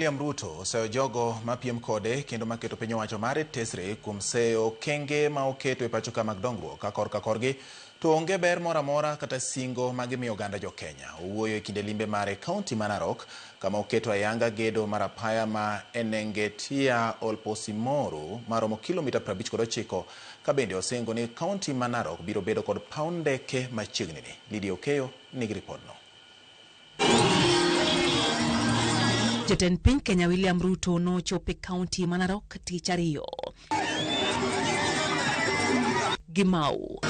William Ruto oseyo jogo mapiem kode kendo maketo piny owacho mare tesre kuom seyo kenge ma oketo e pacho ka mag dongruok ka korgi to onge ber moro amora kata singo magimiyo oganda jo Kenya. Owuoyo e kinde limbe mare kaunti ma Narok kama oketo ayanga gedo mar apaya ma Enengetia Olposimoru maromo kilomita 59 ka bende osingo ni kaunti ma Narok biro bedo kod paw ndeke machiegni ni. Lydia Okeyo nigi ripodno. Jatend piny Kenya William Ruto nochopo e kaunti ma Narok tich ariyo. Gimau.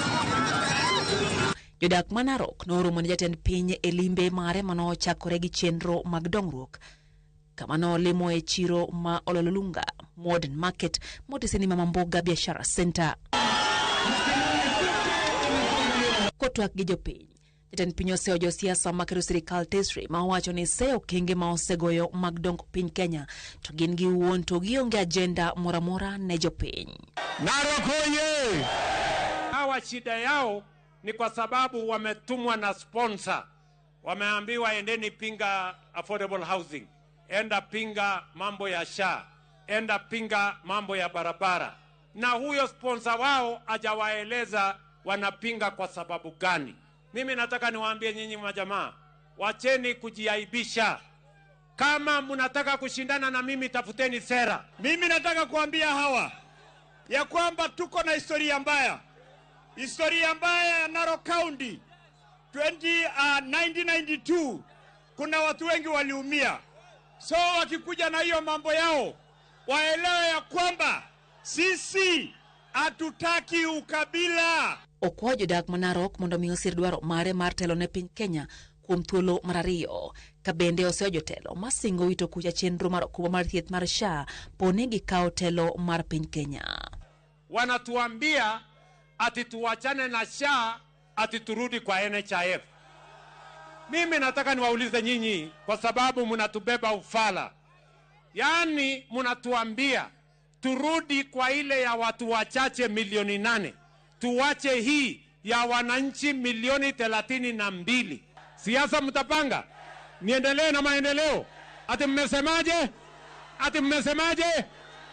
Jodak ma Narok noromo ne jatend piny e limbe mare manochakore gi chenro mag dongruok. Kama nolimo e chiro ma Ololunga Modern Market moteseni Mama Mboga Biashara Center. Kotwak gi jopiny. Jatend piny oseyo josiasa maketo sirikal tesre ma owacho ni seyo kenge ma osegoyo mag dongo piny Kenya to gin gi wuon to gionge agenda moramora ne jopiny. Narok oye! Hawa shida yao ni kwa sababu wametumwa na sponsor. Wameambiwa endeni pinga affordable housing, enda pinga mambo ya SHA, enda pinga mambo ya barabara. Na huyo sponsor wao hajawaeleza wanapinga kwa sababu gani. Mimi nataka niwaambie nyinyi majamaa, wacheni kujiaibisha. Kama mnataka kushindana na mimi, tafuteni sera. Mimi nataka kuambia hawa ya kwamba tuko na historia mbaya. Historia mbaya ya Narok County. 1992 kuna watu wengi waliumia. So wakikuja na hiyo mambo yao, waelewe ya kwamba sisi hatutaki ukabila. Okwayo jodak ma Narok mondo mi osir dwaro mare mar telo ne piny Kenya kuom thuolo mar ariyo. Ka bende oseyo jotelo masingo wito kucha chenro mar okumba mar thieth mar SHA poni gikawo telo mar piny Kenya. Wanatuambia ati tuwachane na SHA, ati turudi kwa NHIF. Mimi nataka niwaulize nyinyi kwa sababu mnatubeba ufala. Yaani mnatuambia turudi kwa ile ya watu wachache milioni 8. Tuwache hii ya wananchi milioni 32. Siasa mtapanga? Niendelee na maendeleo? Ati mmesemaje? Ati mmesemaje?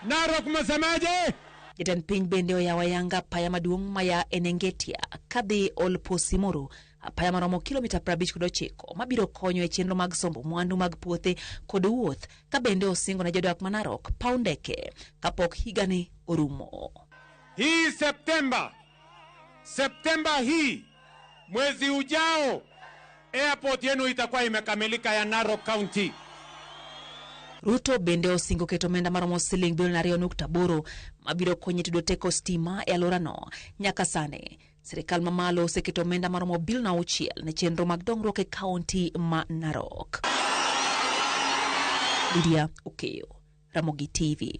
Narok mmesemaje? Jatend piny bende oyawo ayanga apaya maduong' maya Enengetia kadhi Olposimoru, apaya maromo kilomita 59 mabiro konyo e chenro mag sombo mwandu mag puothe kod wuoth, ka bende osingo na jodak ma Narok paw ndeke kapok higani orumo. Hii Septemba hii, mwezi ujao, airport yenu itakuwa imekamilika ya Narok County. Ruto bende osingo keto omenda maromo siling bilion 2.8 mabiro konyo tudo teko stima e alworano. Nyaka sani sirikal mamalo oseketo omenda maromo bilion 6 ne chenro mag dongruok e kaunti ma Narok. Lydia Okeyo, Ramogi TV.